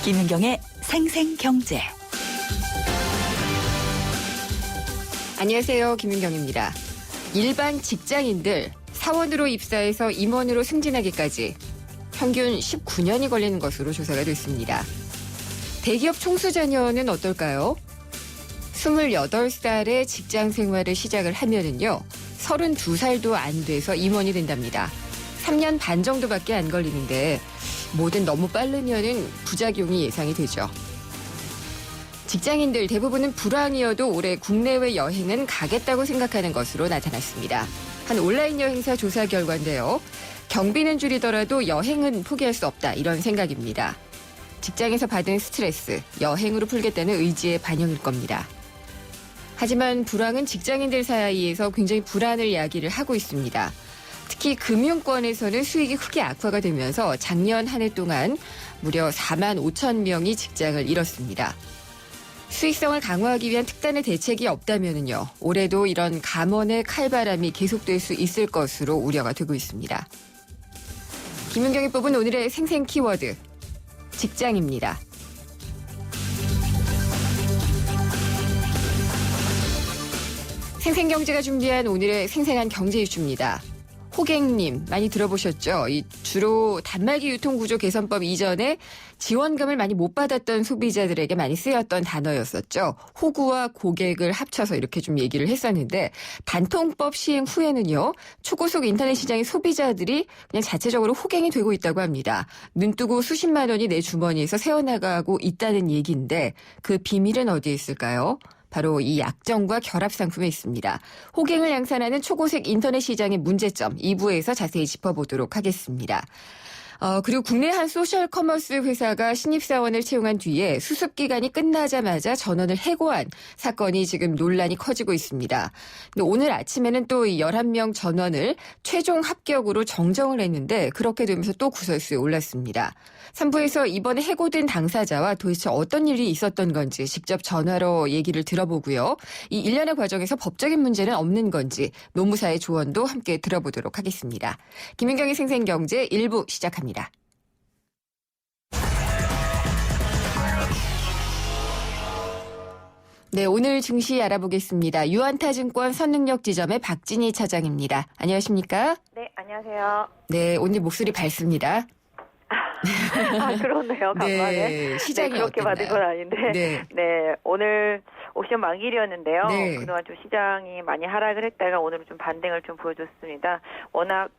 김윤경의 생생경제. 안녕하세요. 김윤경입니다. 일반 직장인들 사원으로 입사해서 임원으로 승진하기까지 평균 19년이 걸리는 것으로 조사가 됐습니다. 대기업 총수 자녀는 어떨까요? 28살에 직장 생활을 시작을 하면은요, 32살도 안 돼서 임원이 된답니다. 3년 반 정도밖에 안 걸리는데 뭐든 너무 빠르면은 부작용이 예상이 되죠. 직장인들 대부분은 불황이어도 올해 국내외 여행은 가겠다고 생각하는 것으로 나타났습니다. 한 온라인 여행사 조사 결과인데요. 경비는 줄이더라도 여행은 포기할 수 없다, 이런 생각입니다. 직장에서 받은 스트레스, 여행으로 풀겠다는 의지의 반영일 겁니다. 하지만 불황은 직장인들 사이에서 굉장히 불안을 야기를 하고 있습니다. 특히 금융권에서는 수익이 크게 악화가 되면서 작년 한 해 동안 무려 4만 5천 명이 직장을 잃었습니다. 수익성을 강화하기 위한 특단의 대책이 없다면요, 올해도 이런 감원의 칼바람이 계속될 수 있을 것으로 우려가 되고 있습니다. 김윤경이 뽑은 오늘의 생생 키워드, 직장입니다. 생생경제가 준비한 오늘의 생생한 경제 이슈입니다. 호갱님 많이 들어보셨죠? 주로 단말기 유통구조 개선법 이전에 지원금을 많이 못 받았던 소비자들에게 많이 쓰였던 단어였었죠. 호구와 고객을 합쳐서 이렇게 좀 얘기를 했었는데, 단통법 시행 후에는요, 초고속 인터넷 시장의 소비자들이 그냥 자체적으로 호갱이 되고 있다고 합니다. 눈뜨고 수십만 원이 내 주머니에서 새어나가고 있다는 얘기인데, 그 비밀은 어디에 있을까요? 바로 이 약정과 결합 상품에 있습니다. 호갱을 양산하는 초고색 인터넷 시장의 문제점, 2부에서 자세히 짚어보도록 하겠습니다. 그리고 국내 한 소셜 커머스 회사가 신입사원을 채용한 뒤에 수습기간이 끝나자마자 전원을 해고한 사건이 지금 논란이 커지고 있습니다. 근데 오늘 아침에는 또 이 11명 전원을 최종 합격으로 정정을 했는데, 그렇게 되면서 또 구설수에 올랐습니다. 3부에서 이번에 해고된 당사자와 도대체 어떤 일이 있었던 건지 직접 전화로 얘기를 들어보고요. 이 일련의 과정에서 법적인 문제는 없는 건지 노무사의 조언도 함께 들어보도록 하겠습니다. 김윤경의 생생경제 1부 시작합니다. 네, 오늘 증시 알아보겠습니다. 유안타증권 선능력지점의 박진희 차장입니다. 안녕하십니까? 네, 안녕하세요. 네, 오늘 목소리 밝습니다. 그렇네요. 간만에. 네, 시장이 네, 그렇게 어땠나요? 받은 건 아닌데. 네. 네, 오늘 옵션 만기일이었는데요. 네. 그동안 좀 시장이 많이 하락을 했다가 오늘은 좀 반등을 좀 보여줬습니다. 워낙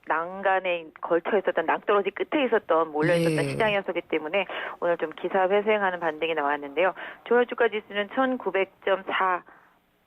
난간에 걸쳐 있었던, 낭떠러지 끝에 있었던, 몰려있었던 네. 시장이었기 때문에 오늘 좀 기사 회생하는 반등이 나왔는데요. 조혈주가 지수는 1900.4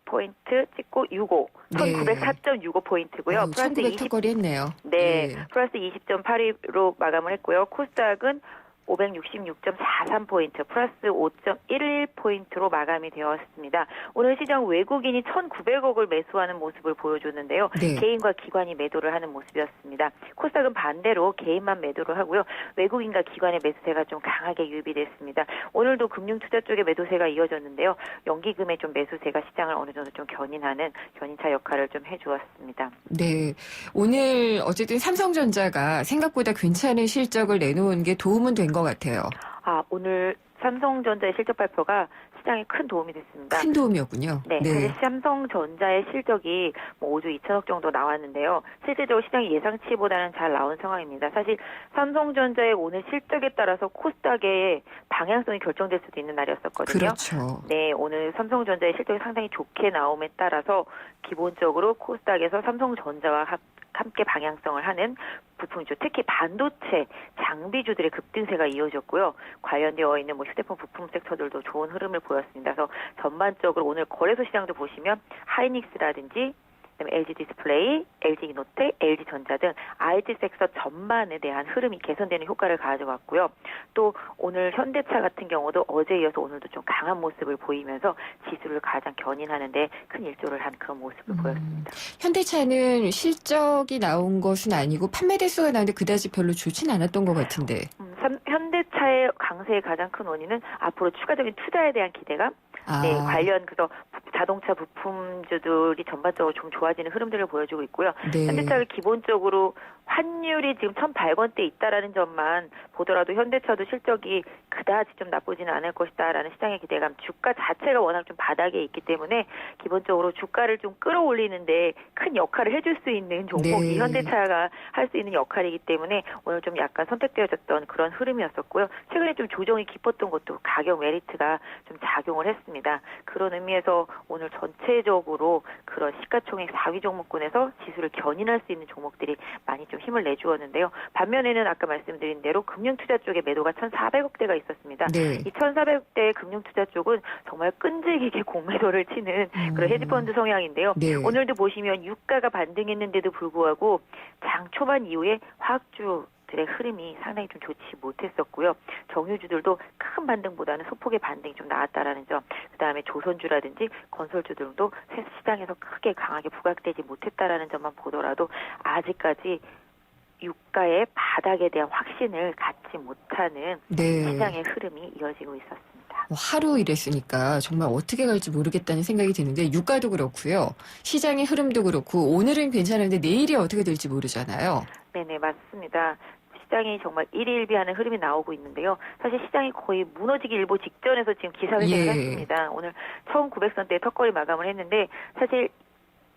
포인트 찍고 65, 네. 1904.65포인트고요. 플러스 1900 턱걸이 했네요. 네, 플러스 20.82로 마감을 했고요. 코스닥은 566.43포인트, 플러스 5.11포인트로 마감이 되었습니다. 오늘 시장 외국인이 1,900억을 매수하는 모습을 보여줬는데요. 네. 개인과 기관이 매도를 하는 모습이었습니다. 코스닥은 반대로 개인만 매도를 하고요. 외국인과 기관의 매수세가 좀 강하게 유입이 됐습니다. 오늘도 금융투자 쪽의 매도세가 이어졌는데요. 연기금의 좀 매수세가 시장을 어느 정도 좀 견인하는 견인차 역할을 좀 해주었습니다. 네. 오늘 어쨌든 삼성전자가 생각보다 괜찮은 실적을 내놓은 게 도움은 된 것 같아요. 오늘 삼성전자의 실적 발표가 시장에 큰 도움이 됐습니다. 큰 도움이었군요. 네, 사실 삼성전자의 실적이 5조 2천억 정도 나왔는데요. 실제적으로 시장이 예상치보다는 잘 나온 상황입니다. 사실 삼성전자의 오늘 실적에 따라서 코스닥의 방향성이 결정될 수도 있는 날이었었거든요. 그렇죠. 네, 오늘 삼성전자의 실적이 상당히 좋게 나옴에 따라서 기본적으로 코스닥에서 삼성전자와 함께 방향성을 하는 부품주, 특히 반도체, 장비주들의 급등세가 이어졌고요. 관련되어 있는 휴대폰 부품 섹터들도 좋은 흐름을 보였습니다. 그래서 전반적으로 오늘 거래소 시장도 보시면 하이닉스라든지 그다음에 LG 디스플레이, LG 이노텍, LG 전자 등 IT 섹터 전반에 대한 흐름이 개선되는 효과를 가져왔고요. 또 오늘 현대차 같은 경우도 어제에 이어서 오늘도 좀 강한 모습을 보이면서 지수를 가장 견인하는 데 큰 일조를 한 그런 모습을 보였습니다. 현대차는 실적이 나온 것은 아니고 판매 대수가 나왔는데 그다지 별로 좋진 않았던 것 같은데. 현대차의 강세의 가장 큰 원인은 앞으로 추가적인 투자에 대한 기대감, 네, 관련 그래서 자동차 부품주들이 전반적으로 좀 좋아지는 흐름들을 보여주고 있고요. 네. 현대차를 기본적으로 환율이 지금 1,800원대 있다라는 점만 보더라도 현대차도 실적이 그다지 좀 나쁘지는 않을 것이다라는 시장의 기대감. 주가 자체가 워낙 좀 바닥에 있기 때문에 기본적으로 주가를 좀 끌어올리는데 큰 역할을 해줄 수 있는 종목이 네. 현대차가 할 수 있는 역할이기 때문에 오늘 좀 약간 선택되어졌던 그런 흐름이었었고요. 최근에 좀 조정이 깊었던 것도 가격 메리트가 좀 작용을 했습니다. 그런 의미에서 오늘 전체적으로 그런 시가총액 4위 종목군에서 지수를 견인할 수 있는 종목들이 많이 좀 힘을 내주었는데요. 반면에는 아까 말씀드린 대로 금융투자 쪽에 매도가 1,400억대가 있었습니다. 네. 이 1,400억대 금융투자 쪽은 정말 끈질기게 공매도를 치는 그런 헤지펀드 성향인데요. 네. 오늘도 보시면 유가가 반등했는데도 불구하고 장 초반 이후에 화학주들의 흐름이 상당히 좀 좋지 못했었고요. 정유주들도 큰 반등보다는 소폭의 반등이 좀 나왔다라는 점. 그다음에 조선주라든지 건설주들도 시장에서 크게 강하게 부각되지 못했다라는 점만 보더라도 아직까지 유가의 바닥에 대한 확신을 갖지 못하는 네. 시장의 흐름이 이어지고 있었습니다. 하루 이랬으니까 정말 어떻게 갈지 모르겠다는 생각이 드는데 유가도 그렇고요. 시장의 흐름도 그렇고 오늘은 괜찮은데 내일이 어떻게 될지 모르잖아요. 네네, 맞습니다. 시장이 정말 일희일비하는 흐름이 나오고 있는데요. 사실 시장이 거의 무너지기 일보 직전에서 지금 기사회생을 예. 했습니다. 오늘 1900선대에 턱걸이 마감을 했는데 사실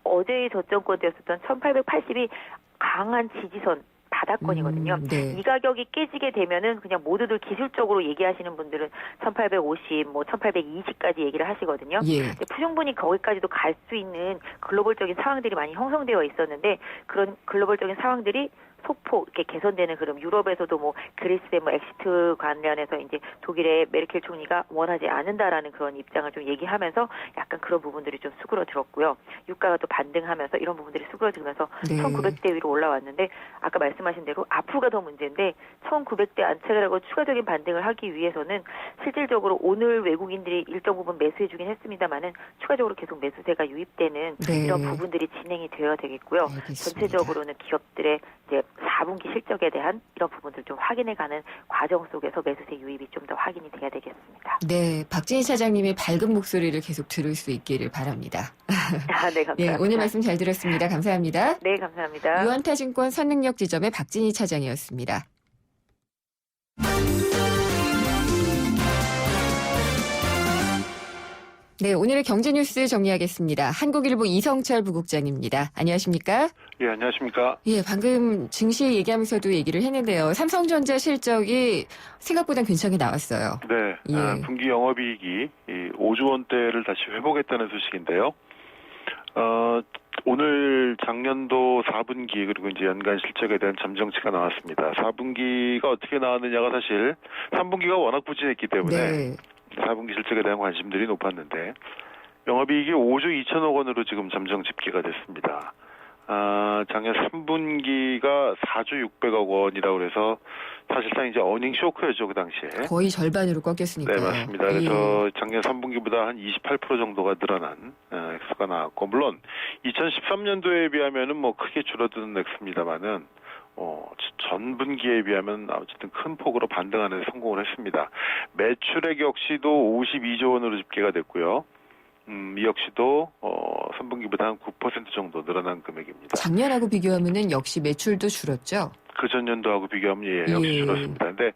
어제의 저점권대였었던 1880이 강한 지지선 바닥권이거든요. 네. 이 가격이 깨지게 되면은 그냥 모두들 기술적으로 얘기하시는 분들은 1850, 1820까지 얘기를 하시거든요. 예. 근데 충분히 거기까지도 갈 수 있는 글로벌적인 상황들이 많이 형성되어 있었는데 그런 글로벌적인 상황들이 소폭 이렇게 개선되는 흐름. 유럽에서도 그리스의 엑시트 관련해서 이제 독일의 메르켈 총리가 원하지 않는다라는 그런 입장을 좀 얘기하면서 약간 그런 부분들이 좀 수그러들었고요. 유가가 또 반등하면서 이런 부분들이 수그러들면서 네. 1900대 위로 올라왔는데 아까 말씀하신 대로 앞으로가 더 문제인데 1900대 안착을 하고 추가적인 반등을 하기 위해서는 실질적으로 오늘 외국인들이 일정 부분 매수해주긴 했습니다만은 추가적으로 계속 매수세가 유입되는 네. 이런 부분들이 진행이 되어야 되겠고요. 알겠습니다. 전체적으로는 기업들의 이제 4분기 실적에 대한 이런 부분들 좀 확인해가는 과정 속에서 매수세 유입이 좀 더 확인이 돼야 되겠습니다. 네, 박진희 차장님의 밝은 목소리를 계속 들을 수 있기를 바랍니다. 아, 네, 감사합니다. 예, 오늘 말씀 잘 들었습니다. 감사합니다. 네, 감사합니다. 유한타증권 선능력 지점의 박진희 차장이었습니다. 네, 오늘의 경제뉴스 정리하겠습니다. 한국일보 이성철 부국장입니다. 안녕하십니까? 예, 안녕하십니까. 예, 방금 증시 얘기하면서도 얘기를 했는데요. 삼성전자 실적이 생각보다 괜찮게 나왔어요. 네, 예. 분기 영업이익이 5조 원대를 다시 회복했다는 소식인데요. 오늘 작년도 4분기 그리고 이제 연간 실적에 대한 잠정치가 나왔습니다. 4분기가 어떻게 나왔느냐가 사실 3분기가 워낙 부진했기 때문에 네. 4분기 실적에 대한 관심들이 높았는데 영업이익이 5조 2천억 원으로 지금 잠정 집계가 됐습니다. 작년 3분기가 4조 600억 원이라고 그래서 사실상 이제 어닝 쇼크였죠, 그 당시에. 거의 절반으로 꺾였으니까요. 네, 맞습니다. 그래서 작년 3분기보다 한 28% 정도가 늘어난 액수가 나왔고, 물론 2013년도에 비하면은 크게 줄어드는 액수입니다만은 전 분기에 비하면 어쨌든 큰 폭으로 반등하는 데 성공을 했습니다. 매출액 역시도 52조 원으로 집계가 됐고요. 이 역시도 3분기보다 한 9% 정도 늘어난 금액입니다. 작년하고 비교하면은 역시 매출도 줄었죠. 그 전년도하고 비교하면 역시 예. 줄었습니다. 근데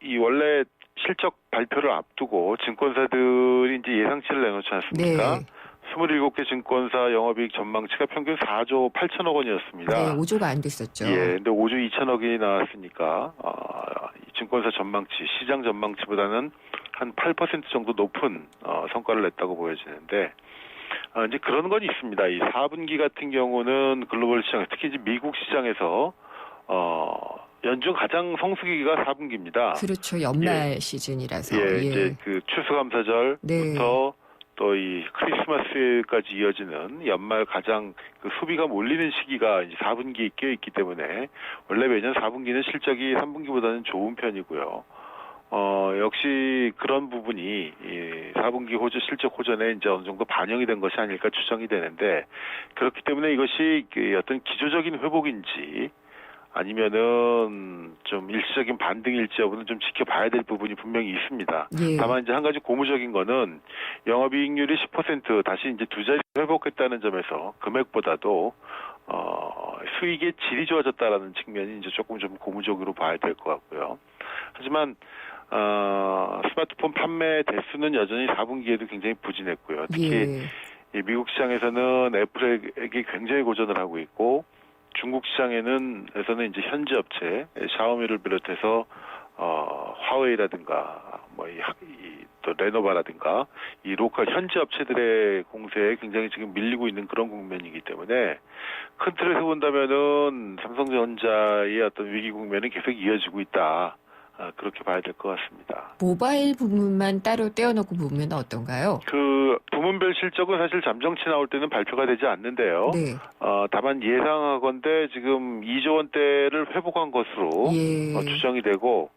이 원래 실적 발표를 앞두고 증권사들이 이제 예상치를 내놓지 않습니까? 네. 27개 증권사 영업이익 전망치가 평균 4조 8천억 원이었습니다. 네, 5조가 안 됐었죠. 예, 근데 5조 2천억이 나왔으니까 이 증권사 전망치, 시장 전망치보다는 한 8% 정도 높은 성과를 냈다고 보여지는데 이제 그런 건 있습니다. 이 4분기 같은 경우는 글로벌 시장, 특히 이제 미국 시장에서 연중 가장 성수기가 4분기입니다. 그렇죠. 연말 시즌이라서. 예, 이제 그 추수감사절부터 네. 또 이 크리스마스까지 이어지는 연말 가장 그 소비가 몰리는 시기가 이제 4분기에 껴있기 때문에 원래 매년 4분기는 실적이 3분기보다는 좋은 편이고요. 역시 그런 부분이 이 4분기 실적 호전에 이제 어느 정도 반영이 된 것이 아닐까 추정이 되는데 그렇기 때문에 이것이 어떤 기조적인 회복인지 아니면은 좀 일시적인 반등일지 여부는 좀 지켜봐야 될 부분이 분명히 있습니다. 예. 다만 이제 한 가지 고무적인 거는 영업이익률이 10% 다시 이제 두 자리 회복했다는 점에서 금액보다도 수익의 질이 좋아졌다라는 측면이 이제 조금 좀 고무적으로 봐야 될 것 같고요. 하지만 스마트폰 판매 대수는 여전히 4분기에도 굉장히 부진했고요. 특히 예. 이 미국 시장에서는 애플에게 굉장히 고전을 하고 있고 중국 시장에서는 이제 현지 업체 샤오미를 비롯해서 화웨이라든가 또 레노바라든가 이 로컬 현지 업체들의 공세에 굉장히 지금 밀리고 있는 그런 국면이기 때문에 큰 틀에서 본다면은 삼성전자의 어떤 위기 국면은 계속 이어지고 있다. 그렇게 봐야 될 것 같습니다. 모바일 부문만 따로 떼어놓고 보면 어떤가요? 그 부문별 실적은 사실 잠정치 나올 때는 발표가 되지 않는데요. 네. 다만 예상하건대 지금 2조 원대를 회복한 것으로 예. 추정이 되고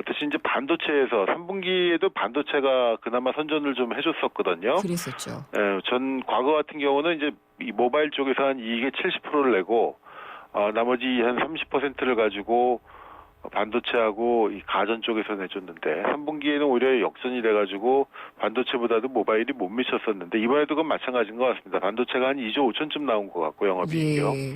대신 이제 반도체에서 3분기에도 반도체가 그나마 선전을 좀 해줬었거든요. 그랬었죠. 전 과거 같은 경우는 이제 이 모바일 쪽에서 한 이익의 70%를 내고 나머지 한 30%를 가지고 반도체하고 이 가전 쪽에서 내줬는데 3분기에는 오히려 역전이 돼가지고 반도체보다도 모바일이 못 미쳤었는데 이번에도 그건 마찬가지인 것 같습니다. 반도체가 한 2조 5천쯤 나온 것 같고 영업이익이요. 예.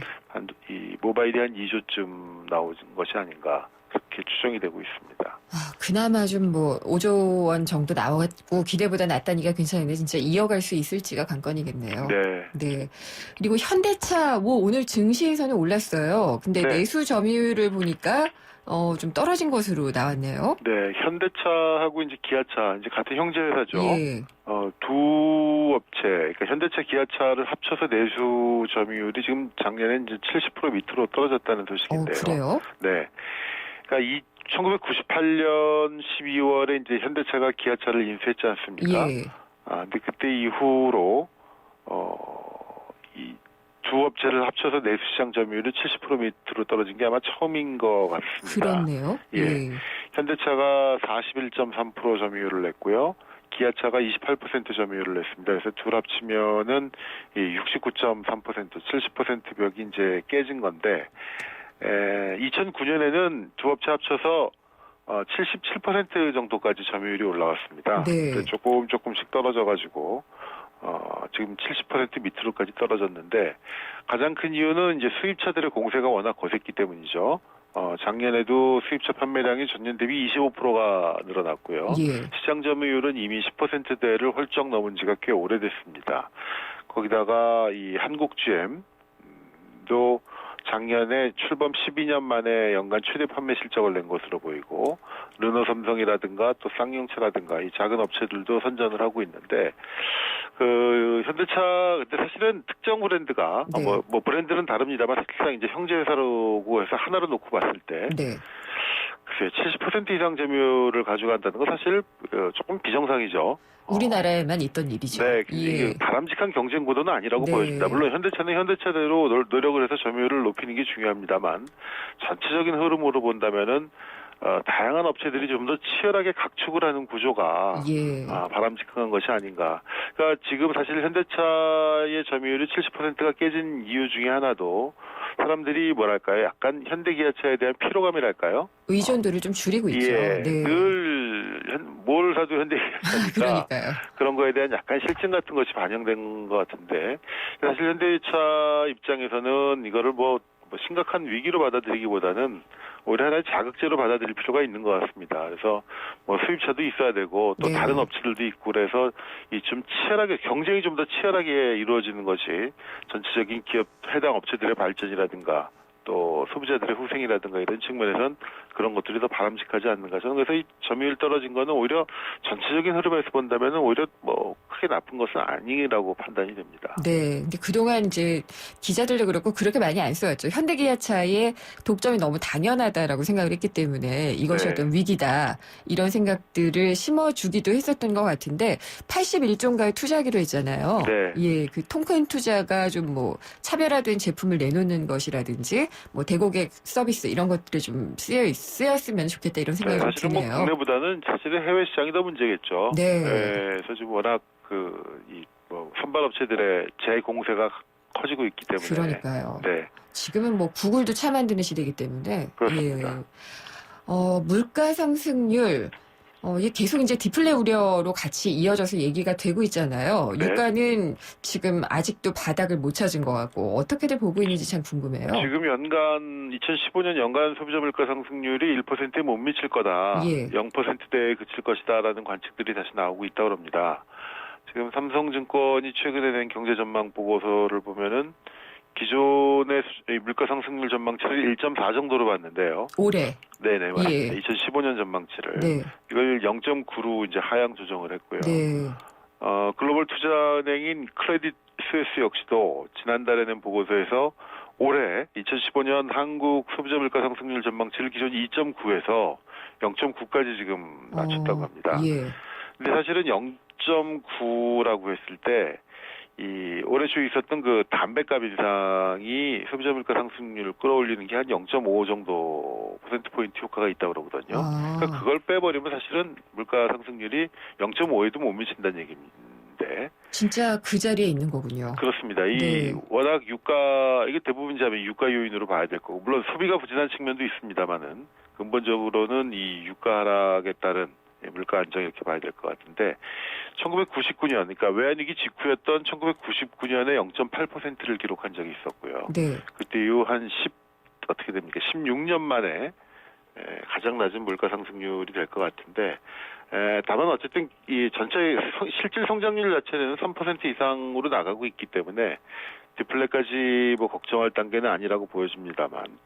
이 모바일이 한 2조쯤 나온 것이 아닌가 그렇게 추정이 되고 있습니다. 그나마 좀 5조 원 정도 나왔고 기대보다 낫다니까 괜찮은데 진짜 이어갈 수 있을지가 관건이겠네요. 네. 그리고 현대차 오늘 증시에서는 올랐어요. 근데 네. 내수 점유율을 보니까 좀 떨어진 것으로 나왔네요. 네, 현대차하고 이제 기아차 이제 같은 형제 회사죠. 예. 두 업체, 그러니까 현대차, 기아차를 합쳐서 내수 점유율이 지금 작년에 이제 70% 밑으로 떨어졌다는 소식인데요. 그래요? 네. 그러니까 1998년 12월에 이제 현대차가 기아차를 인수했지 않습니까? 예. 근데 그때 이후로 이 두 업체를 합쳐서 내수 시장 점유율이 70% 밑으로 떨어진 게 아마 처음인 것 같습니다. 그렇네요. 예. 현대차가 41.3% 점유율을 냈고요. 기아차가 28% 점유율을 냈습니다. 그래서 둘 합치면은 69.3%, 70% 벽이 이제 깨진 건데, 2009년에는 두 업체 합쳐서 77% 정도까지 점유율이 올라왔습니다. 네. 조금씩 떨어져가지고 지금 70% 밑으로까지 떨어졌는데 가장 큰 이유는 이제 수입차들의 공세가 워낙 거셌기 때문이죠. 작년에도 수입차 판매량이 전년 대비 25%가 늘어났고요. 예. 시장 점유율은 이미 10%대를 훌쩍 넘은 지가 꽤 오래됐습니다. 거기다가 이 한국 GM도 작년에 출범 12년 만에 연간 최대 판매 실적을 낸 것으로 보이고 르노 삼성이라든가 또 쌍용차라든가 이 작은 업체들도 선전을 하고 있는데 그 현대차 근데 사실은 특정 브랜드가 네. 뭐 브랜드는 다릅니다만 사실상 이제 형제 회사라고 해서 하나로 놓고 봤을 때 네. 글쎄요 70% 이상 점유율을 가져간다는 건 사실 조금 비정상이죠. 우리나라에만 있던 일이죠. 네, 예. 이게 바람직한 경쟁 구도는 아니라고 네. 보여집니다. 물론 현대차는 현대차대로 노력을 해서 점유율을 높이는 게 중요합니다만 전체적인 흐름으로 본다면은 다양한 업체들이 좀 더 치열하게 각축을 하는 구조가 예. 바람직한 것이 아닌가. 그러니까 지금 사실 현대차의 점유율이 70%가 깨진 이유 중에 하나도 사람들이 뭐랄까요, 약간 현대기아차에 대한 피로감이랄까요? 의존도를 좀 줄이고 있죠. 예, 네. 늘 뭘 사도 현대기아차니까 그러니까요. 그런 거에 대한 약간 실증 같은 것이 반영된 것 같은데 사실 현대차 입장에서는 이거를 뭐 심각한 위기로 받아들이기보다는 오히려 하나의 자극제로 받아들일 필요가 있는 것 같습니다. 그래서 뭐 수입차도 있어야 되고 또 네. 다른 업체들도 있고 그래서 이 좀 치열하게 경쟁이 좀 더 치열하게 이루어지는 것이 전체적인 기업 해당 업체들의 발전이라든가 또 소비자들의 후생이라든가 이런 측면에서는 그런 것들이 더 바람직하지 않는가. 저는 그래서 이 점유율 떨어진 거는 오히려 전체적인 흐름에서 본다면 오히려 뭐 크게 나쁜 것은 아니라고 판단이 됩니다. 네. 근데 그동안 이제 기자들도 그렇고 그렇게 많이 안 써왔죠. 현대기아차의 독점이 너무 당연하다라고 생각을 했기 때문에 이것이 네. 어떤 위기다. 이런 생각들을 심어주기도 했었던 것 같은데 81조인가에 투자하기로 했잖아요. 네. 예. 그 통큰 투자가 좀 차별화된 제품을 내놓는 것이라든지 대고객 서비스 이런 것들이 좀 쓰였으면 좋겠다 이런 생각이 좀 사실은 드네요. 국내보다는 사실은 해외 시장이 더 문제겠죠. 네. 그래서 지금 워낙 선발 업체들의 재공세가 커지고 있기 때문에. 그러니까요. 네. 지금은 뭐 구글도 차 만드는 시대이기 때문에. 그렇습니다. 예. 물가 상승률. 이게 계속 이제 디플레 우려로 같이 이어져서 얘기가 되고 있잖아요. 네. 유가는 지금 아직도 바닥을 못 찾은 것 같고 어떻게들 보고 있는지 참 궁금해요. 지금 2015년 연간 소비자 물가 상승률이 1%에 못 미칠 거다. 예. 0%대에 그칠 것이다라는 관측들이 다시 나오고 있다고 합니다. 지금 삼성증권이 최근에 낸 경제 전망 보고서를 보면은 기존의 물가 상승률 전망치를 1.4 정도로 봤는데요. 올해. 네네, 맞습니다. 예. 2015년 전망치를. 네. 이걸 0.9로 이제 하향 조정을 했고요. 네. 글로벌 투자은행인 크레딧 스위스 역시도 지난달에 낸 보고서에서 올해 2015년 한국 소비자 물가 상승률 전망치를 기존 2.9에서 0.9까지 지금 낮췄다고 합니다. 예. 근데 사실은 0.9라고 했을 때 올해 초에 있었던 그 담배값 인상이 소비자 물가 상승률을 끌어올리는 게 한 0.5 정도 퍼센트포인트 효과가 있다고 그러거든요. 그러니까 그걸 빼버리면 사실은 물가 상승률이 0.5에도 못 미친다는 얘기인데. 진짜 그 자리에 있는 거군요. 그렇습니다. 네. 워낙 이게 대부분 이제 유가 요인으로 봐야 될 거고, 물론 소비가 부진한 측면도 있습니다만은, 근본적으로는 이 유가 하락에 따른 물가 안정 이렇게 봐야 될 것 같은데 1999년 그러니까 외환위기 직후였던 1999년에 0.8%를 기록한 적이 있었고요. 네. 그때 이후 어떻게 됩니까? 16년 만에 가장 낮은 물가 상승률이 될 것 같은데 다만 어쨌든 이 전체 실질 성장률 자체는 3% 이상으로 나가고 있기 때문에 디플레까지 뭐 걱정할 단계는 아니라고 보여집니다만.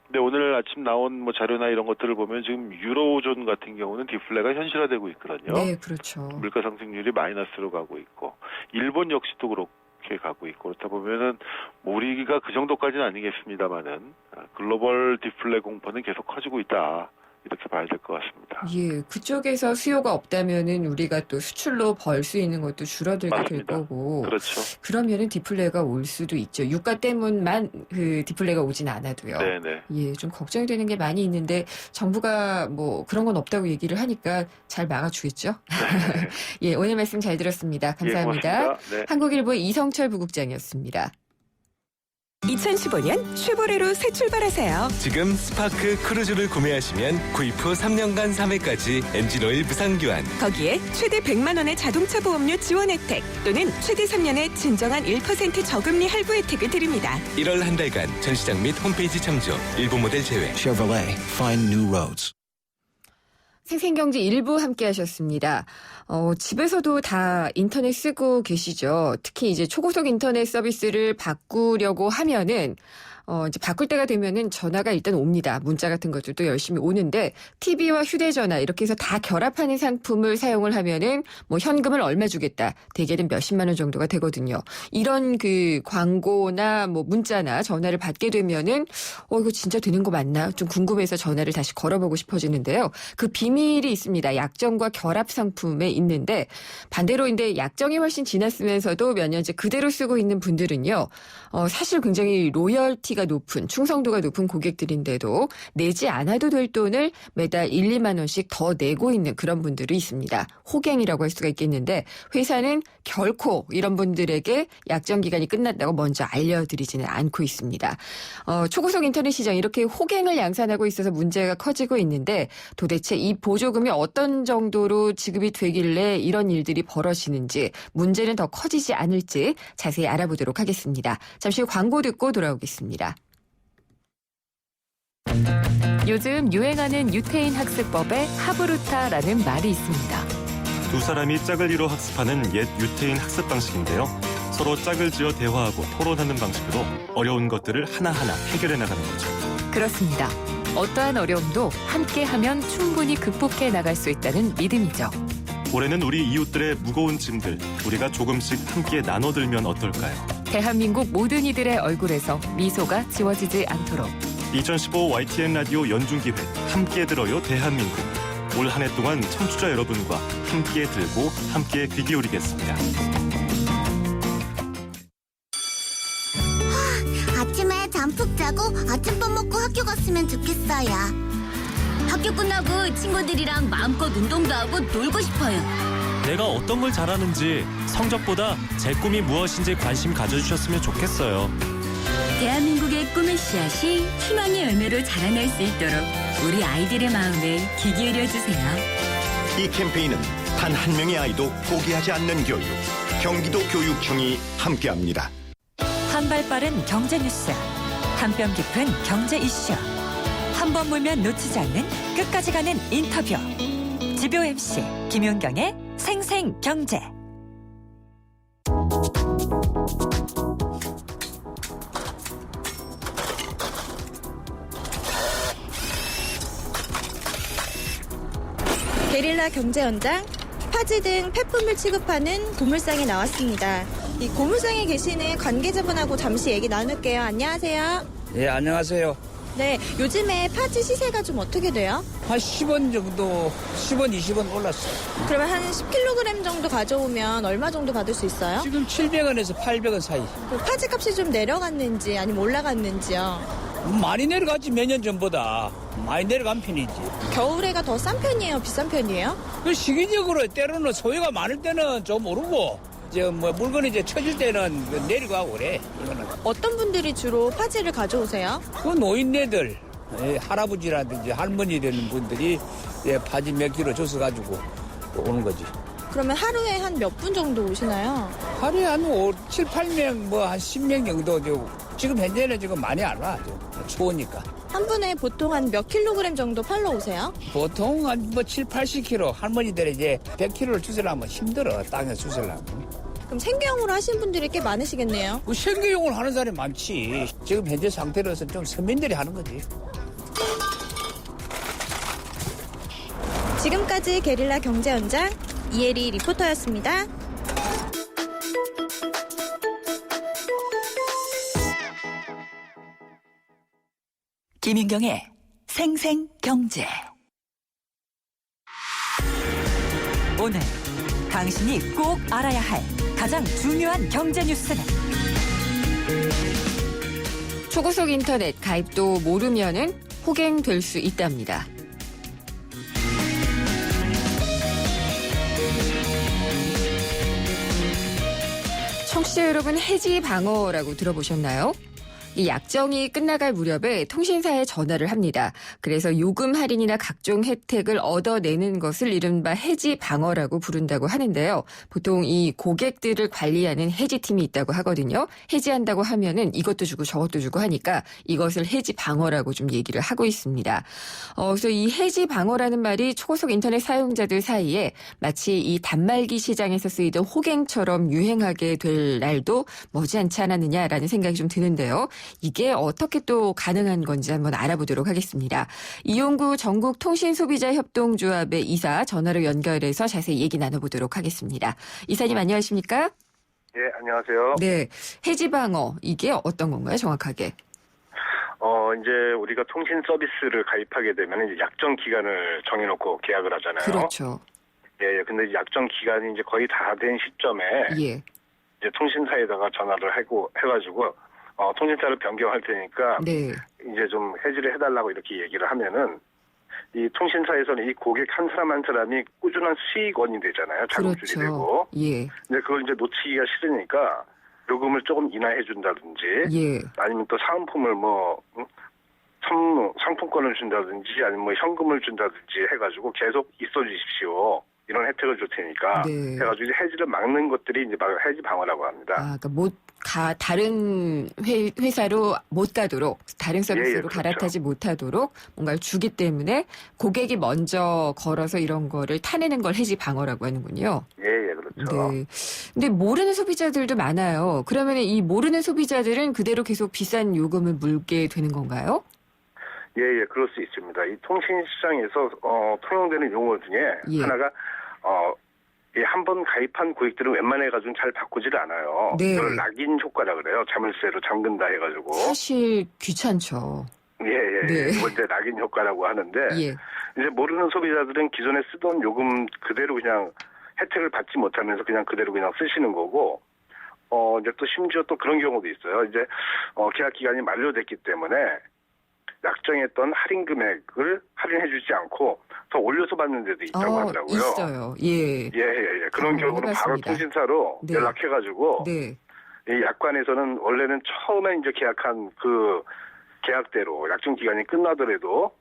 근데 오늘 아침 나온 뭐 자료나 이런 것들을 보면 지금 유로존 같은 경우는 디플레가 현실화되고 있거든요. 네, 그렇죠. 물가 상승률이 마이너스로 가고 있고 일본 역시도 그렇게 가고 있고 그렇다 보면은 우리가 그 정도까지는 아니겠습니다만은 글로벌 디플레 공포는 계속 커지고 있다. 이렇게 봐야 될 것 같습니다. 예, 그쪽에서 수요가 없다면은 우리가 또 수출로 벌 수 있는 것도 줄어들게 맞습니다. 될 거고. 그렇죠. 그러면은 디플레가 올 수도 있죠. 유가 때문만 그 디플레가 오진 않아도요. 네네. 예, 좀 걱정이 되는 게 많이 있는데 정부가 뭐 그런 건 없다고 얘기를 하니까 잘 막아주겠죠. 네. 예, 오늘 말씀 잘 들었습니다. 감사합니다. 예, 고맙습니다. 네. 한국일보의 이성철 부국장이었습니다. 2015년 쉐보레로 새 출발하세요. 지금 스파크 크루즈를 구매하시면 구입 후 3년간 3회까지 엔진오일 무상 교환. 거기에 최대 100만 원의 자동차 보험료 지원 혜택 또는 최대 3년의 진정한 1% 저금리 할부 혜택을 드립니다. 1월 한 달간 전시장 및 홈페이지 참조. 일부 모델 제외. Chevrolet, find new roads. 생생경제 일부 함께 하셨습니다. 집에서도 다 인터넷 쓰고 계시죠. 특히 이제 초고속 인터넷 서비스를 바꾸려고 하면은 이제 바꿀 때가 되면은 전화가 일단 옵니다. 문자 같은 것들도 열심히 오는데 TV와 휴대전화 이렇게 해서 다 결합하는 상품을 사용을 하면은 뭐 현금을 얼마 주겠다. 대개는 몇십만 원 정도가 되거든요. 이런 그 광고나 뭐 문자나 전화를 받게 되면은 이거 진짜 되는 거 맞나? 좀 궁금해서 전화를 다시 걸어보고 싶어지는데요. 그 비밀이 있습니다. 약정과 결합 상품에 있는데 반대로 근데 약정이 훨씬 지났으면서도 몇 년째 그대로 쓰고 있는 분들은요. 사실 굉장히 로열티가 높은 충성도가 높은 고객들인데도 내지 않아도 될 돈을 매달 1, 2만 원씩 더 내고 있는 그런 분들이 있습니다. 호갱이라고 할 수가 있겠는데 회사는 결코 이런 분들에게 약정 기간이 끝났다고 먼저 알려드리지는 않고 있습니다. 초고속 인터넷 시장 이렇게 호갱을 양산하고 있어서 문제가 커지고 있는데 도대체 이 보조금이 어떤 정도로 지급이 되길래 이런 일들이 벌어지는지 문제는 더 커지지 않을지 자세히 알아보도록 하겠습니다. 잠시 후 광고 듣고 돌아오겠습니다. 요즘 유행하는 유태인 학습법에 하브루타라는 말이 있습니다. 두 사람이 짝을 이뤄 학습하는 옛 유태인 학습 방식인데요. 서로 짝을 지어 대화하고 토론하는 방식으로 어려운 것들을 하나하나 해결해 나가는 거죠. 그렇습니다. 어떠한 어려움도 함께하면 충분히 극복해 나갈 수 있다는 믿음이죠. 올해는 우리 이웃들의 무거운 짐들 우리가 조금씩 함께 나눠들면 어떨까요? 대한민국 모든 이들의 얼굴에서 미소가 지워지지 않도록 2015 YTN 라디오 연중기획 함께 들어요 대한민국. 올 한 해 동안 청취자 여러분과 함께 들고 함께 귀 기울이겠습니다. 아침에 잠 푹 자고 아침밥 먹고 학교 갔으면 좋겠어요. 학교 끝나고 친구들이랑 마음껏 운동도 하고 놀고 싶어요. 내가 어떤 걸 잘하는지, 성적보다 제 꿈이 무엇인지 관심 가져주셨으면 좋겠어요. 대한민국의 꿈의 씨앗이 희망의 열매로 자라날 수 있도록 우리 아이들의 마음에 귀 기울여 주세요. 이 캠페인은 단 한 명의 아이도 포기하지 않는 교육, 경기도 교육청이 함께합니다. 한 발 빠른 경제 뉴스, 한 뼘 깊은 경제 이슈, 한 번 물면 놓치지 않는 끝까지 가는 인터뷰. 지표 MC 김윤경의 생생경제. 게릴라 경제 현장, 파지 등 폐품을 취급하는 고물상에 나왔습니다. 이 고물상에 계시는 관계자분하고 잠시 얘기 나눌게요. 안녕하세요. 예, 안녕하세요. 네, 요즘에 파지 시세가 좀 어떻게 돼요? 한 10원 정도, 10원, 20원 올랐어요. 그러면 한 10kg 정도 가져오면 얼마 정도 받을 수 있어요? 지금 700원에서 800원 사이. 파지 값이 좀 내려갔는지 아니면 올라갔는지요? 많이 내려갔지, 몇 년 전보다. 많이 내려간 편이지. 겨울에가 더 싼 편이에요? 비싼 편이에요? 그 시기적으로 때로는 소요가 많을 때는 좀 오르고, 이제 뭐 물건이 이제 쳐질 때는 내려가고 그래, 이거는. 어떤 분들이 주로 파지를 가져오세요? 그 노인네들, 할아버지라든지 할머니 되는 분들이 파지 몇 킬로 줘서 가지고 오는 거지. 그러면 하루에 한 몇 분 정도 오시나요? 하루에 한 7, 8명, 뭐 한 10명 정도. 지금 현재는 지금 많이 안 와. 추우니까. 한 분에 보통 한 몇 킬로그램 정도 팔러 오세요? 보통 한 뭐 7, 80kg. 할머니들이 이제 100kg를 주시려면 힘들어. 땅에 주시려면. 그럼 생계형으로 하신 분들이 꽤 많으시겠네요? 그 생계용을 하는 사람이 많지. 지금 현재 상태로서 좀 서민들이 하는 거지. 지금까지 게릴라 경제 현장 이혜리 리포터였습니다. 김윤경의 생생경제. 오늘 당신이 꼭 알아야 할 가장 중요한 경제 뉴스는 초고속 인터넷 가입도 모르면은 호갱될 수 있답니다. 청취자 여러분, 해지 방어라고 들어보셨나요? 이 약정이 끝나갈 무렵에 통신사에 전화를 합니다. 그래서 요금 할인이나 각종 혜택을 얻어내는 것을 이른바 해지 방어라고 부른다고 하는데요. 보통 이 고객들을 관리하는 해지팀이 있다고 하거든요. 해지한다고 하면은 이것도 주고 저것도 주고 하니까 이것을 해지 방어라고 좀 얘기를 하고 있습니다. 그래서 이 해지 방어라는 말이 초고속 인터넷 사용자들 사이에 마치 이 단말기 시장에서 쓰이던 호갱처럼 유행하게 될 날도 머지않지 않았느냐라는 생각이 좀 드는데요. 이게 어떻게 또 가능한 건지 한번 알아보도록 하겠습니다. 이용구 전국통신소비자협동조합의 이사 전화로 연결해서 자세히 얘기 나눠보도록 하겠습니다. 이사님 안녕하십니까? 예, 안녕하세요. 네, 해지방어 이게 어떤 건가요, 정확하게? 이제 우리가 통신 서비스를 가입하게 되면 이제 약정 기간을 정해놓고 계약을 하잖아요. 그렇죠. 예, 근데 약정 기간이 이제 거의 다 된 시점에 예. 이제 통신사에다가 전화를 해가지고 통신사를 변경할 테니까 네. 이제 좀 해지를 해달라고 이렇게 얘기를 하면은 이 통신사에서는 이 고객 한 사람 한 사람이 꾸준한 수익원이 되잖아요. 자금줄이 그렇죠. 되고. 예. 근데 그걸 이제 놓치기가 싫으니까 요금을 조금 인하해 준다든지 예. 아니면 또 사은품을 상품권을 준다든지 아니면 뭐 현금을 준다든지 해가지고 계속 있어 주십시오. 이런 혜택을 줄 테니까 네. 해가지고 이제 해지를 막는 것들이 이제 해지 방어라고 합니다. 그러니까 다른 회사로 못 가도록, 다른 서비스로 그렇죠. 갈아타지 못하도록 뭔가를 주기 때문에 고객이 먼저 걸어서 이런 거를 타내는 걸 해지 방어라고 하는군요. 예, 그렇죠. 네. 근데 모르는 소비자들도 많아요. 그러면 이 모르는 소비자들은 그대로 계속 비싼 요금을 물게 되는 건가요? 예, 그럴 수 있습니다. 이 통신 시장에서 통용되는 용어 중에 하나가 한 번 가입한 고객들은 웬만해가지고는 잘 바꾸지를 않아요. 네. 이걸 락인 효과라 그래요. 자물쇠로 잠근다 해가지고. 사실 귀찮죠. 예. 네. 이걸 이제 락인 효과라고 하는데 예. 이제 모르는 소비자들은 기존에 쓰던 요금 그대로 그냥 혜택을 받지 못하면서 그냥 그대로 그냥 쓰시는 거고. 이제 또 심지어 또 그런 경우도 있어요. 이제 계약 기간이 만료됐기 때문에 약정했던 할인 금액을 할인해주지 않고 더 올려서 받는 데도 있다고 하더라고요. 있어요. 예. 예. 그런 경우는 바로 통신사로 네. 연락해가지고 네. 이 약관에서는 원래는 처음에 이제 계약한 그 계약대로 약정 기간이 끝나더라도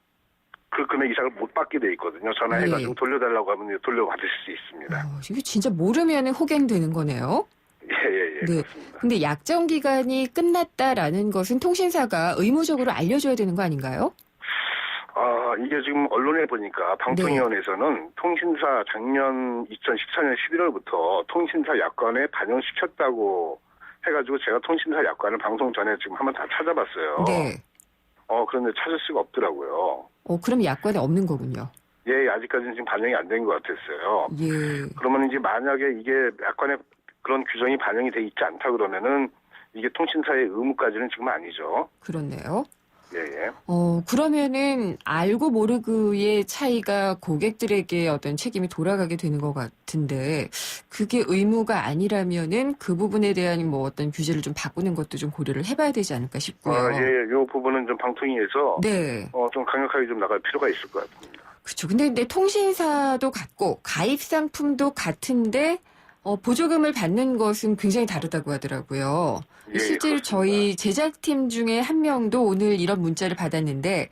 그 금액 이상을 못 받게 돼 있거든요. 전화해가지고 돌려달라고 하면 돌려받으실 수 있습니다. 이게 진짜 모르면 호갱되는 거네요. 예. 네. 근데 약정 기간이 끝났다라는 것은 통신사가 의무적으로 알려줘야 되는 거 아닌가요? 이게 지금 언론에 보니까 방통위원회에서는 통신사 작년 2014년 11월부터 통신사 약관에 반영시켰다고 해가지고 제가 통신사 약관을 방송 전에 지금 한번 다 찾아봤어요. 네. 그런데 찾을 수가 없더라고요. 그럼 약관에 없는 거군요. 예, 아직까지는 지금 반영이 안 된 것 같았어요. 예. 그러면 이제 만약에 이게 약관에 그런 규정이 반영이 돼 있지 않다 그러면은 이게 통신사의 의무까지는 지금 아니죠. 그렇네요. 예. 그러면은 알고 모르고의 차이가 고객들에게 어떤 책임이 돌아가게 되는 것 같은데 그게 의무가 아니라면은 그 부분에 대한 뭐 어떤 규제를 좀 바꾸는 것도 좀 고려를 해봐야 되지 않을까 싶고요. 예. 이 부분은 좀 방통위에서 네. 좀 강력하게 좀 나갈 필요가 있을 것 같습니다. 그렇죠. 근데 통신사도 같고 가입 상품도 같은데 보조금을 받는 것은 굉장히 다르다고 하더라고요. 실제로 저희 제작팀 중에 한 명도 오늘 이런 문자를 받았는데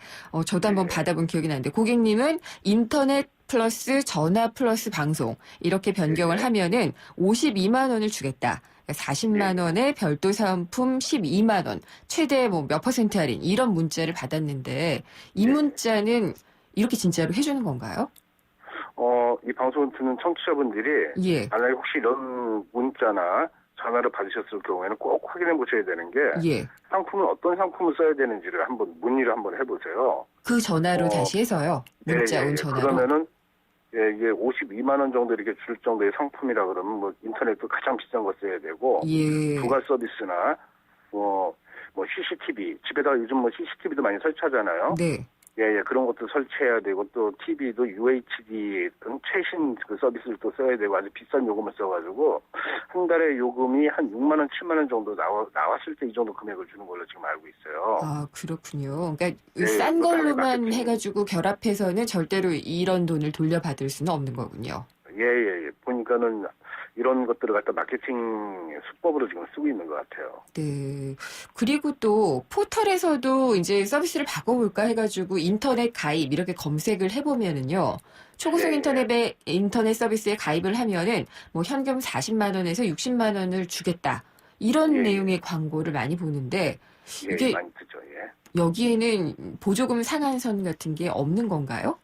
저도 한번 받아본 기억이 나는데 고객님은 인터넷 플러스 전화 플러스 방송 이렇게 변경을 하면은 52만 원을 주겠다. 40만 원에 별도 사은품 12만 원, 최대 뭐 몇 퍼센트 할인 이런 문자를 받았는데 이 문자는 이렇게 진짜로 해주는 건가요? 이 방송을 듣는 청취자분들이 만약에 혹시 이런 문자나 전화를 받으셨을 경우에는 꼭 확인해 보셔야 되는 게 상품은 어떤 상품을 써야 되는지를 한번 문의를 한번 해보세요. 그 전화로 다시 해서요. 문자 온 전화로. 그러면은 이게 52만 원 정도 이렇게 줄 정도의 상품이라 그러면 뭐 인터넷도 가장 비싼 거 써야 되고 부가 서비스나 뭐 CCTV 집에다가 요즘 뭐 CCTV도 많이 설치하잖아요. 네. 예, 그런 것도 설치해야 되고 또 TV도 UHD 등 최신 그 서비스를 또 써야 되고 아주 비싼 요금을 써가지고 한 달에 요금이 한 6만 원, 7만 원 정도 나왔을 때 이 정도 금액을 주는 걸로 지금 알고 있어요. 아, 그렇군요. 그러니까 싼 걸로만 해가지고 결합해서는 절대로 이런 돈을 돌려받을 수는 없는 거군요. 예. 보니까는 이런 것들을 갖다 마케팅 수법으로 지금 쓰고 있는 것 같아요. 네. 그리고 또 포털에서도 이제 서비스를 바꿔볼까 해가지고 인터넷 가입 이렇게 검색을 해보면은요. 초고속 인터넷 서비스에 가입을 하면은 뭐 현금 40만 원에서 60만 원을 주겠다. 이런 내용의 광고를 많이 보는데 이게 많이 듣죠. 여기에는 보조금 상한선 같은 게 없는 건가요?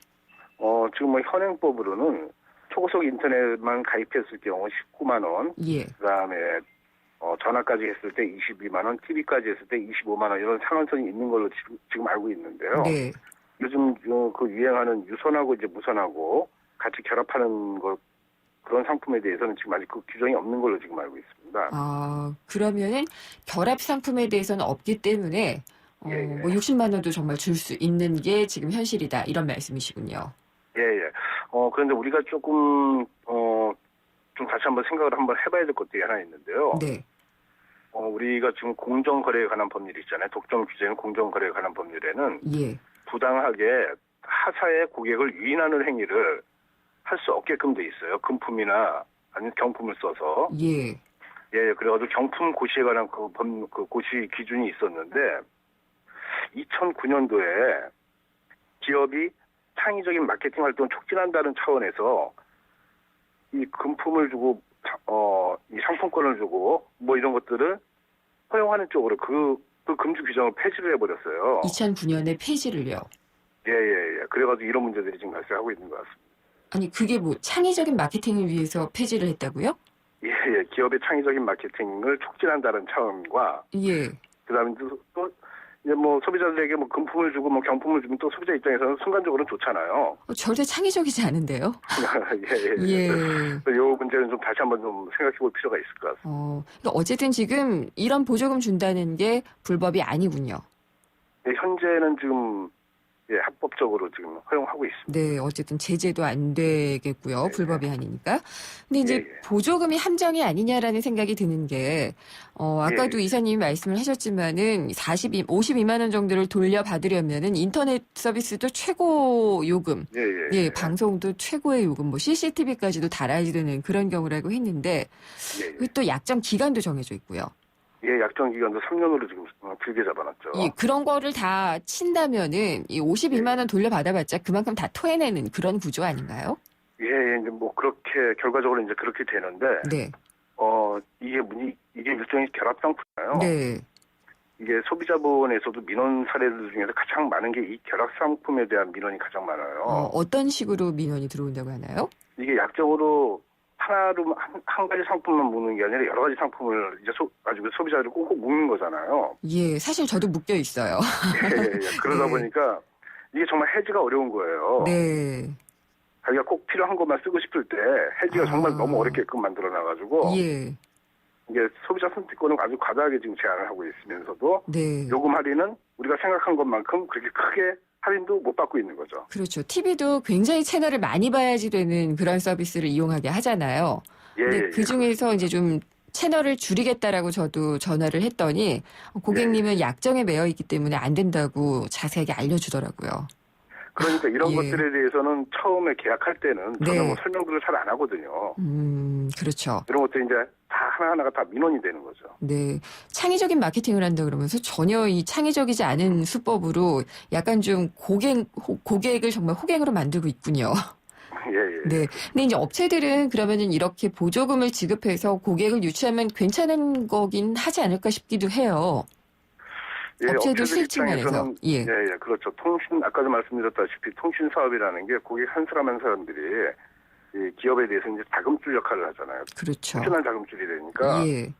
지금 뭐 현행법으로는 초고속 인터넷만 가입했을 경우 19만 원, 그다음에 전화까지 했을 때 22만 원, TV까지 했을 때 25만 원 이런 상한선이 있는 걸로 지금 알고 있는데요. 네. 요즘 그 유행하는 유선하고 이제 무선하고 같이 결합하는 그런 상품에 대해서는 지금 아직 그 규정이 없는 걸로 지금 알고 있습니다. 그러면은 결합 상품에 대해서는 없기 때문에 뭐 60만 원도 정말 줄 수 있는 게 지금 현실이다 이런 말씀이시군요. 그런데 우리가 조금 좀 다시 한번 생각을 한번 해봐야 될 것들이 하나 있는데요. 네. 우리가 지금 공정거래에 관한 법률이 있잖아요. 독점 규제는 공정거래에 관한 법률에는 부당하게 타사의 고객을 유인하는 행위를 할 수 없게끔 돼 있어요. 금품이나 아니면 경품을 써서. 그래가지고 경품 고시에 관한 그 고시 기준이 있었는데 2009년도에 기업이 창의적인 마케팅 활동을 촉진한다는 차원에서 이 금품을 주고 이 상품권을 주고 뭐 이런 것들을 허용하는 쪽으로 그 금지 규정을 폐지를 해버렸어요. 2009년에 폐지를요? 그래가지고 이런 문제들이 지금 발생하고 있는 것 같습니다. 아니 그게 뭐 창의적인 마케팅을 위해서 폐지를 했다고요? 기업의 창의적인 마케팅을 촉진한다는 차원과 그다음에 또 이제 뭐 소비자들에게 뭐 금품을 주고 뭐 경품을 주면 또 소비자 입장에서는 순간적으로는 좋잖아요. 절대 창의적이지 않은데요. 이 문제는 좀 다시 한번 좀 생각해볼 필요가 있을 것 같습니다. 그러니까 어쨌든 지금 이런 보조금 준다는 게 불법이 아니군요. 현재는 지금 예, 합법적으로 지금 허용하고 있습니다. 네, 어쨌든 제재도 안 되겠고요. 네. 불법이 아니니까. 근데 이제 예. 보조금이 함정이 아니냐라는 생각이 드는 게, 아까도 예. 이사님이 말씀을 하셨지만은 52만 원 정도를 돌려받으려면은 인터넷 서비스도 최고 요금, 예, 방송도 최고의 요금, 뭐 CCTV까지도 달아야 되는 그런 경우라고 했는데, 또 약정 기간도 정해져 있고요. 예, 약정 기간도 3년으로 지금 길게 잡아놨죠. 예, 그런 거를 다 친다면은 이 52만 원 돌려받아봤자 그만큼 다 토해내는 그런 구조 아닌가요? 예, 이제 뭐 그렇게 결과적으로 이제 그렇게 되는데, 네. 이게 일종의 결합 상품이에요. 네. 이게 소비자본에서도 민원 사례들 중에서 가장 많은 게 이 결합 상품에 대한 민원이 가장 많아요. 어떤 식으로 민원이 들어온다고 하나요? 이게 약정으로 하나로 한 가지 상품만 묶는 게 아니라 여러 가지 상품을 이제 가지고 소비자들이 꼭 묶는 거잖아요. 예, 사실 저도 묶여 있어요. 예. 그러다 네. 보니까 이게 정말 해지가 어려운 거예요. 네. 자기가 꼭 필요한 것만 쓰고 싶을 때 해지가 정말 너무 어렵게끔 만들어놔가지고 예. 이게 소비자 선택권을 아주 과다하게 지금 제한을 하고 있으면서도 네. 요금 할인은 우리가 생각한 것만큼 그렇게 크게 할인도 못 받고 있는 거죠. 그렇죠. TV도 굉장히 채널을 많이 봐야지 되는 그런 서비스를 이용하게 하잖아요. 근데 그 중에서 이제 좀 채널을 줄이겠다라고 저도 전화를 했더니 고객님은 약정에 매여 있기 때문에 안 된다고 자세하게 알려주더라고요. 그러니까 이런 것들에 대해서는 처음에 계약할 때는 저는 뭐 설명들을 잘 안 하거든요. 그렇죠. 이런 것도 이제 다 하나하나가 다 민원이 되는 거죠. 네. 창의적인 마케팅을 한다 그러면서 전혀 이 창의적이지 않은 수법으로 약간 좀 고객을 정말 호갱으로 만들고 있군요. 예. 네. 근데 이제 업체들은 그러면은 이렇게 보조금을 지급해서 고객을 유치하면 괜찮은 거긴 하지 않을까 싶기도 해요. 예, 업체들 수익 측면에서. 예. 그렇죠. 아까도 말씀드렸다시피 통신 사업이라는 게 고객 한 사람 한 사람들이 이 기업에 대해서 이제 자금줄 역할을 하잖아요. 그렇죠. 엄청난 자금줄이 되니까. 예.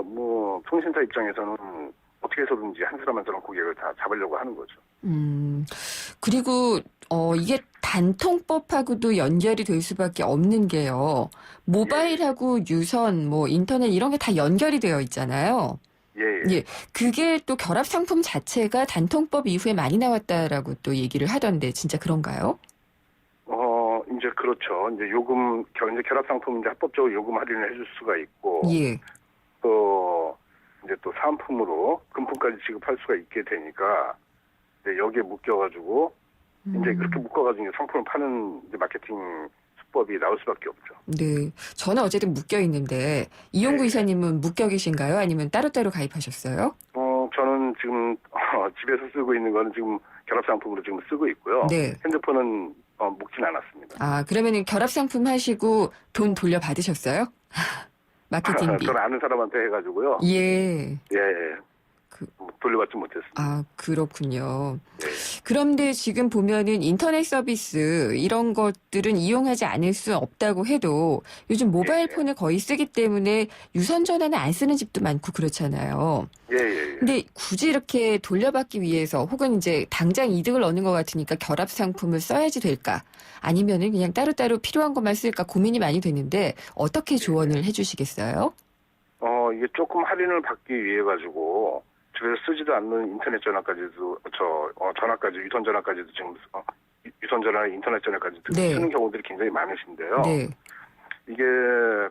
뭐 통신사 입장에서는 어떻게 해서든지 한 사람 한 사람 고객을 다 잡으려고 하는 거죠. 그리고 이게 단통법하고도 연결이 될 수밖에 없는 게요. 모바일하고 유선, 뭐 인터넷 이런 게 다 연결이 되어 있잖아요. 예. 그게 또 결합 상품 자체가 단통법 이후에 많이 나왔다라고 또 얘기를 하던데 진짜 그런가요? 이제 그렇죠. 이제 요금 이제 결합 상품 이제 합법적으로 요금 할인을 해줄 수가 있고, 예. 또 이제 또 사은품으로 금품까지 지급할 수가 있게 되니까 이제 여기에 묶여가지고 이제 그렇게 묶어가지고 상품을 파는 이제 마케팅 수법이 나올 수밖에 없죠. 네, 저는 어쨌든 묶여 있는데 이용구 이사님은 묶여 계신가요? 아니면 따로따로 가입하셨어요? 저는 지금 집에서 쓰고 있는 거는 지금 결합 상품으로 지금 쓰고 있고요. 네. 핸드폰은 묶진 않았습니다. 아, 그러면은 결합 상품 하시고 돈 돌려 받으셨어요? 마케팅비. 저는 아는 사람한테 해가지고요. 예. 돌려받지 못했습니다. 아, 그렇군요. 그런데 지금 보면은 인터넷 서비스 이런 것들은 이용하지 않을 수 없다고 해도 요즘 모바일 폰을 거의 쓰기 때문에 유선 전화는 안 쓰는 집도 많고 그렇잖아요. 근데 굳이 이렇게 돌려받기 위해서 혹은 이제 당장 이득을 얻는 것 같으니까 결합 상품을 써야지 될까? 아니면은 그냥 따로따로 필요한 것만 쓸까 고민이 많이 되는데 어떻게 조언을 해주시겠어요? 이게 조금 할인을 받기 위해 가지고 집에서 쓰지도 않는 인터넷 전화까지도 전화까지 유선 전화까지도 지금 유선 전화 인터넷 전화까지 쓰는 경우들이 굉장히 많으신데요. 이게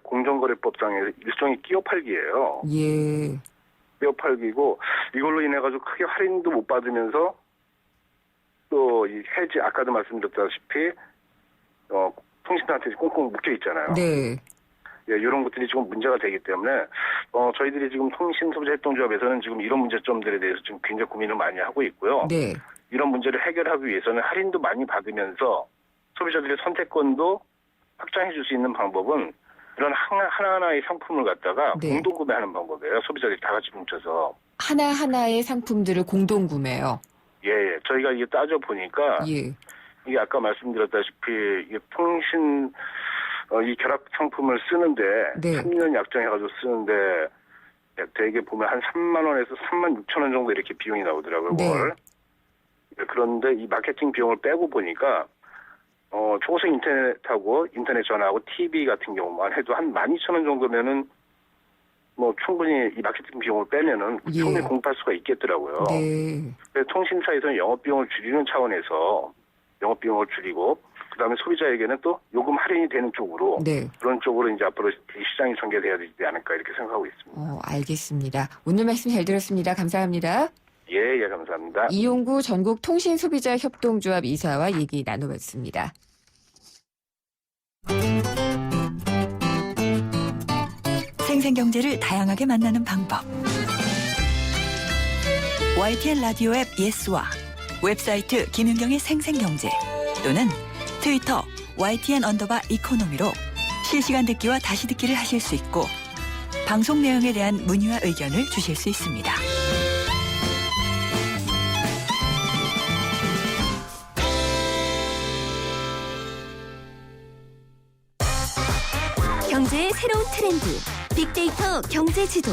공정거래법상의 일종의 끼어 팔기예요. 예. 끼어 팔기고 이걸로 인해 가지고 크게 할인도 못 받으면서 또 이 해지 아까도 말씀드렸다시피 통신사한테 꽁꽁 묶여 있잖아요. 네. 예, 이런 것들이 지금 문제가 되기 때문에 저희들이 지금 통신소비자협동조합에서는 지금 이런 문제점들에 대해서 지금 굉장히 고민을 많이 하고 있고요. 네. 이런 문제를 해결하기 위해서는 할인도 많이 받으면서 소비자들의 선택권도 확장해 줄 수 있는 방법은 이런 하나하나의 상품을 갖다가 공동구매하는 방법이에요. 소비자들이 다 같이 뭉쳐서. 하나하나의 상품들을 공동구매요. 예. 저희가 이게 따져보니까 이게 아까 말씀드렸다시피 이게 통신 이 결합 상품을 쓰는데 3년 약정해가지고 쓰는데 대개 보면 한 3만 원에서 3만 6천 원 정도 이렇게 비용이 나오더라고요. 그런데 이 마케팅 비용을 빼고 보니까 초고속 인터넷하고 인터넷 전화하고 TV 같은 경우만 해도 한 12,000원 정도면은 뭐 충분히 이 마케팅 비용을 빼면은 예. 충분히 공부할 수가 있겠더라고요. 네. 그래서 통신사에서는 영업 비용을 줄이는 차원에서 영업 비용을 줄이고 그다음에 소비자에게는 또 요금 할인이 되는 쪽으로 네. 그런 쪽으로 이제 앞으로 시장이 전개돼야 되지 않을까 이렇게 생각하고 있습니다. 알겠습니다. 오늘 말씀 잘 들었습니다. 감사합니다. 예, 감사합니다. 이용구 전국 통신소비자협동조합 이사와 얘기 나눠봤습니다. 생생경제를 다양하게 만나는 방법. YTN 라디오 앱 예스와 웹사이트 김윤경의 생생경제 또는 트위터 YTN_이코노미로 실시간 듣기와 다시 듣기를 하실 수 있고 방송 내용에 대한 문의와 의견을 주실 수 있습니다. 경제의 새로운 트렌드, 빅데이터 경제지도.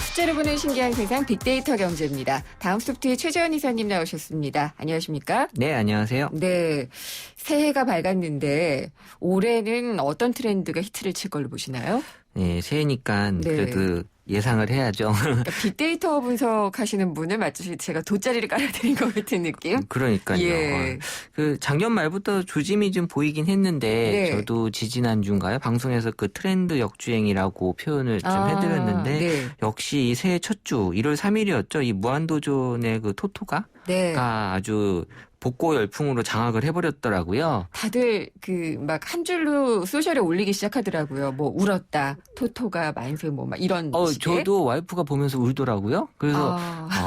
숫자로 보는 신기한 세상 빅데이터 경제입니다. 다음 소프트의 최재원 이사님 나오셨습니다. 안녕하십니까? 네, 안녕하세요. 네, 새해가 밝았는데 올해는 어떤 트렌드가 히트를 칠 걸로 보시나요? 네, 새해니까 네. 그래도 예상을 해야죠. 그러니까 빅데이터 분석하시는 분을 마치 제가 돗자리를 깔아드린 것 같은 느낌? 그러니까요. 예. 그 작년 말부터 조짐이 좀 보이긴 했는데 네. 저도 지지난주인가요? 방송에서 그 트렌드 역주행이라고 표현을 좀 해드렸는데 네. 역시 이 새해 첫 주 1월 3일이었죠. 이 무한도전의 그 토토가 네. 아주 복고 열풍으로 장악을 해버렸더라고요. 다들 그 막 한 줄로 소셜에 올리기 시작하더라고요. 뭐 울었다, 토토가 만세 뭐 막 이런 식의. 저도 와이프가 보면서 울더라고요. 그래서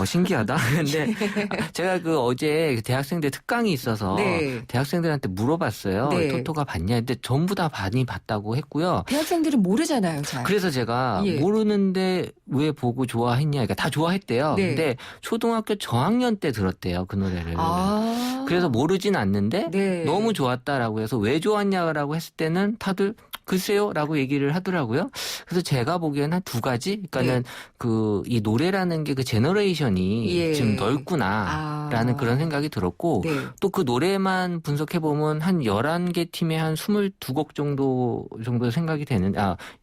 신기하다. 근데 제가 그 어제 대학생들 특강이 있어서 네. 대학생들한테 물어봤어요. 네. 토토가 봤냐? 근데 전부 다 많이 봤다고 했고요. 대학생들은 모르잖아요, 잘. 그래서 제가 예. 모르는데 왜 보고 좋아했냐? 그러니까 다 좋아했대요. 네. 근데 초등학교 저학년 때 들었대요, 그 노래를. 그래서 모르진 않는데 네. 너무 좋았다라고 해서 왜 좋았냐라고 했을 때는 다들 글쎄요라고 얘기를 하더라고요. 그래서 제가 보기에는 한 두 가지. 그러니까는 그 이 노래라는 게 그 제너레이션이 예. 좀 넓구나라는 그런 생각이 들었고 네. 또 그 노래만 분석해 보면 한 11개 팀에 한 22곡 정도 생각이 되는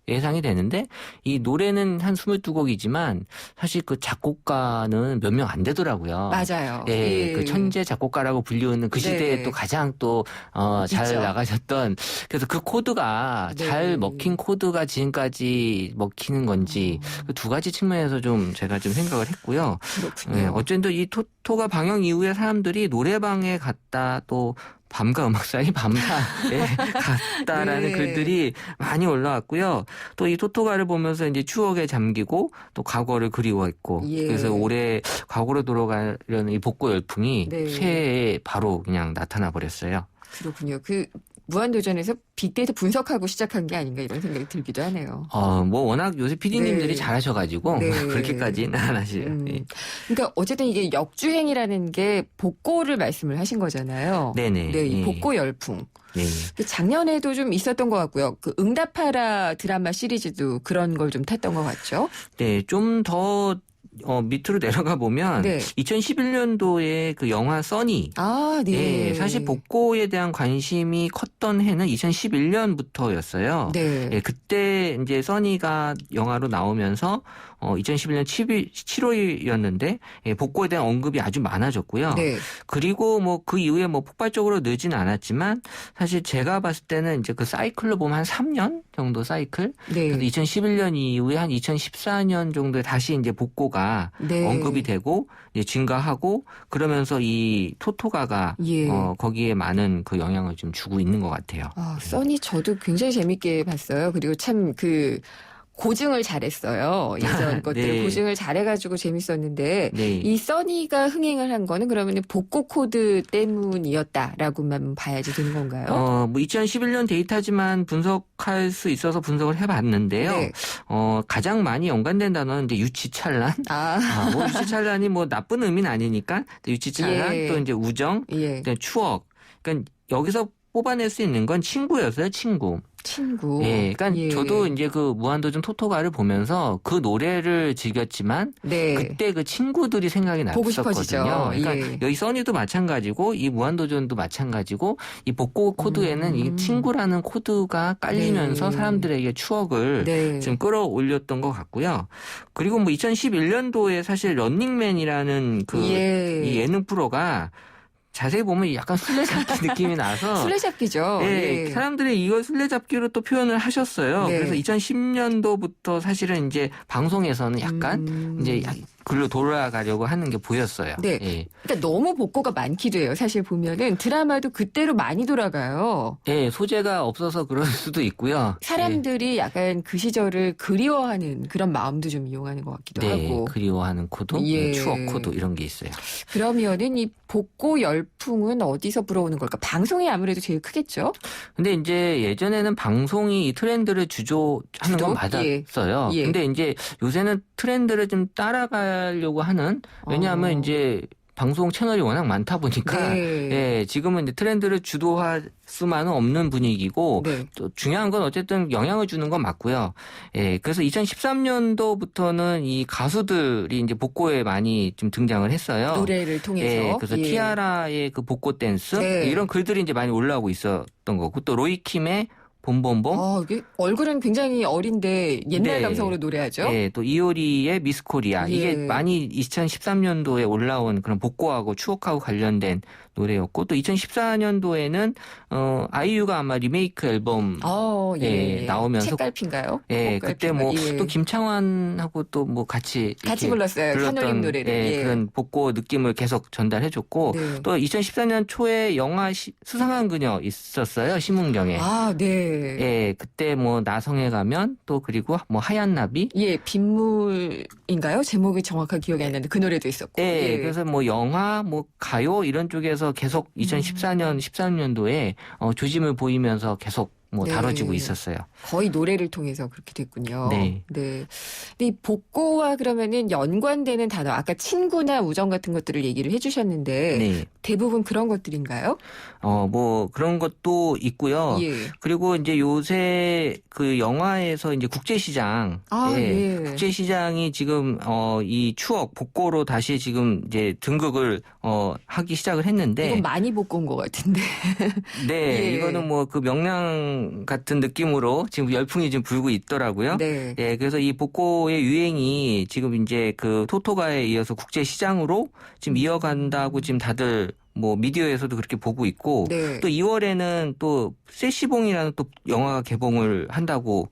예상이 되는데 이 노래는 한 22곡이지만 사실 그 작곡가는 몇 명 안 되더라고요. 맞아요. 예, 예. 그 천재 작곡가라고 불리우는 그 시대에 네. 또 가장 또 잘 있죠. 나가셨던 그래서 그 코드가 네. 잘 먹힌 코드가 지금까지 먹히는 건지 그 두 가지 측면에서 좀 제가 좀 생각을 했고요. 그렇군요. 예, 어쨌든 이 토토가 방영 이후에 사람들이 노래방에 갔다 또 밤과 음악 사이 밤사에 갔다라는 네. 글들이 많이 올라왔고요. 또 이 토토가를 보면서 이제 추억에 잠기고 또 과거를 그리워했고 예. 그래서 올해 과거로 돌아가려는 이 복고 열풍이 네. 새해에 바로 그냥 나타나 버렸어요. 그렇군요. 그 무한도전에서 빅데이터 분석하고 시작한 게 아닌가 이런 생각이 들기도 하네요. 뭐 워낙 요새 PD님들이 네. 잘하셔가지고 네. 그렇게까지는 안 하시요. 그러니까 어쨌든 이게 역주행이라는 게 복고를 말씀을 하신 거잖아요. 네네. 네, 이 네. 복고 열풍. 네. 작년에도 좀 있었던 것 같고요. 그 응답하라 드라마 시리즈도 그런 걸 좀 탔던 것 같죠? 네, 좀 더 밑으로 내려가 보면 네. 2011년도에 그 영화 써니. 네. 예, 사실 복고에 대한 관심이 컸던 해는 2011년부터였어요. 네. 예, 그때 이제 써니가 영화로 나오면서 2011년 7월이었는데 복고에 대한 언급이 아주 많아졌고요. 네. 그리고 뭐 그 이후에 뭐 폭발적으로 늘지는 않았지만 사실 제가 봤을 때는 이제 그 사이클로 보면 한 3년 정도 사이클. 네. 그래서 2011년 이후에 한 2014년 정도에 다시 이제 복고가 네. 언급이 되고 이제 증가하고 그러면서 이 토토가가 예. 거기에 많은 그 영향을 좀 주고 있는 것 같아요. 써니 저도 굉장히 재밌게 봤어요. 그리고 참 그 고증을 잘했어요. 예전 것들을 네. 고증을 잘해가지고 재밌었는데 네. 이 써니가 흥행을 한 거는 그러면 복고 코드 때문이었다라고만 봐야지 되는 건가요? 뭐 2011년 데이터지만 분석할 수 있어서 분석을 해봤는데요. 네. 가장 많이 연관된 단어는 이제 유치찬란. 뭐 유치찬란이 뭐 나쁜 의미는 아니니까 유치찬란 예. 또 이제 우정, 예. 추억. 그러니까 여기서 뽑아낼 수 있는 건 친구였어요, 친구. 친구. 예, 그러니까 저도 이제 그 무한도전 토토가를 보면서 그 노래를 즐겼지만 네. 그때 그 친구들이 생각이 보고 싶어지죠. 났었거든요. 그러니까 여기 써니도 마찬가지고 이 무한도전도 마찬가지고 이 복고 코드에는 이 친구라는 코드가 깔리면서 네. 사람들에게 추억을 좀 끌어올렸던 것 같고요. 그리고 뭐 2011년도에 사실 런닝맨이라는 그 이 예능 프로가 자세히 보면 약간 술래잡기 느낌이 나서 술래잡기죠. 네, 사람들이 이걸 술래잡기로 또 표현을 하셨어요. 네. 그래서 2010년도부터 사실은 이제 방송에서는 약간 이제 글로 돌아가려고 하는 게 보였어요. 네. 예. 그러니까 너무 복고가 많기도 해요. 사실 보면은 드라마도 그때로 많이 돌아가요. 예, 소재가 없어서 그럴 수도 있고요. 사람들이 약간 그 시절을 그리워하는 그런 마음도 좀 이용하는 것 같기도 하고. 그리워하는 코드, 추억 코드 이런 게 있어요. 그러면은 이 복고 열풍은 어디서 불어오는 걸까? 방송이 아무래도 제일 크겠죠? 근데 이제 예전에는 방송이 이 트렌드를 주조하는 건 맞았어요. 예. 근데 이제 요새는 트렌드를 좀 따라가려고 하는, 왜냐하면 이제 방송 채널이 워낙 많다 보니까 예, 지금은 이제 트렌드를 주도할 수만은 없는 분위기고 또 중요한 건 어쨌든 영향을 주는 건 맞고요. 예, 그래서 2013년도부터는 이 가수들이 이제 복고에 많이 좀 등장을 했어요. 노래를 통해서. 예, 그래서 티아라의 그 복고 댄스 이런 글들이 이제 많이 올라오고 있었던 거고 또 로이킴의 봄봄봄. 이게 얼굴은 굉장히 어린데 옛날 감성으로 노래하죠. 네, 또 이효리의 미스 코리아. 이게 많이 2013년도에 올라온 그런 복고하고 추억하고 관련된 노래였고 또 2014년도에는 아이유가 아마 리메이크 앨범 나오면서 책갈피인가요? 예, 그때 뭐 또 김창완하고 또 뭐 같이 불렀어요. 산울림 노래를. 그런 복고 느낌을 계속 전달해줬고 또 2014년 초에 영화 수상한 그녀 있었어요. 심은경에. 예, 그때 뭐 나성에 가면 또 그리고 뭐 하얀 나비. 예, 빗물인가요? 제목이 정확하게 기억이 안 나는데 그 노래도 있었고. 예, 그래서 뭐 영화, 뭐 가요 이런 쪽에서 계속 2014년, 13년도에 조짐을 보이면서 계속 뭐 다뤄지고 있었어요. 거의 노래를 통해서 그렇게 됐군요. 네. 근데 이 복고와 그러면은 연관되는 단어, 아까 친구나 우정 같은 것들을 얘기를 해주셨는데 대부분 그런 것들인가요? 뭐 그런 것도 있고요. 그리고 이제 요새 그 영화에서 이제 국제시장, 국제시장이 지금 이 추억 복고로 다시 지금 이제 등극을 하기 시작을 했는데 이건 많이 복고인 것 같은데. 이거는 뭐 그 명량 같은 느낌으로 지금 열풍이 좀 불고 있더라고요. 예, 그래서 이 복고의 유행이 지금 이제 그 토토가에 이어서 국제 시장으로 지금 이어간다고 지금 다들 뭐 미디어에서도 그렇게 보고 있고 또 2월에는 또 세시봉이라는 또 영화가 개봉을 한다고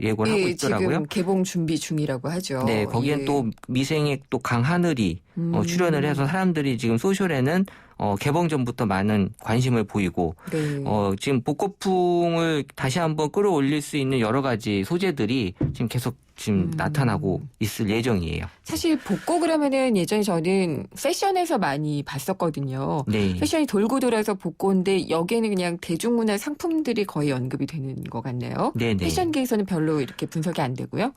예고를 하고 있더라고요. 지금 개봉 준비 중이라고 하죠. 네, 거기엔 또 미생의 또 강하늘이 출연을 해서 사람들이 지금 소셜에는 개봉 전부터 많은 관심을 보이고 지금 복고풍을 다시 한번 끌어올릴 수 있는 여러 가지 소재들이 지금 계속 나타나고 있을 예정이에요. 사실 복고 그러면은 예전에 저는 패션에서 많이 봤었거든요. 패션이 돌고 돌아서 복고인데 여기에는 그냥 대중문화 상품들이 거의 언급이 되는 것 같네요. 패션계에서는 별로 이렇게 분석이 안 되고요.